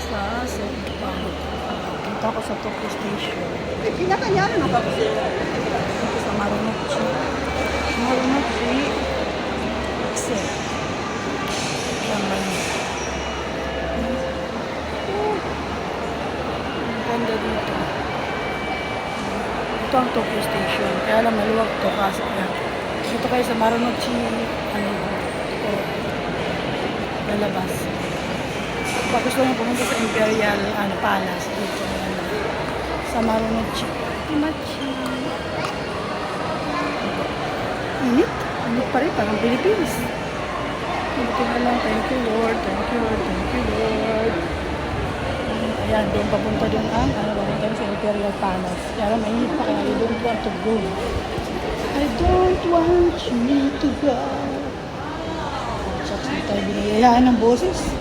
sa Sentpang. Punta ko sa Tokyo Station. Pinakanyari ng kapatid. Dito sa Marunouchi. Marunouchi. Exit. Naman. Ang ganda dito. Ito ang Tokyo Station. Kaya lang maluwag to kasi dito kayo sa Marunouchi. Ito. Lalabas. Pag gusto nyo pumunta sa Imperial Palace dito. Sa Marunouchi. Marunouchi. Init. Init pa rin. Parang Pilipinas. Buti na lang. Thank you Lord. Thank you Lord. Thank you Lord. Ayan. Doon papunta doon ang papunta sa Imperial Palace. Kaya mainit pa kaya I don't want to go. I don't want you to go. Shucks, hindi tayo biniyayaan ng boses.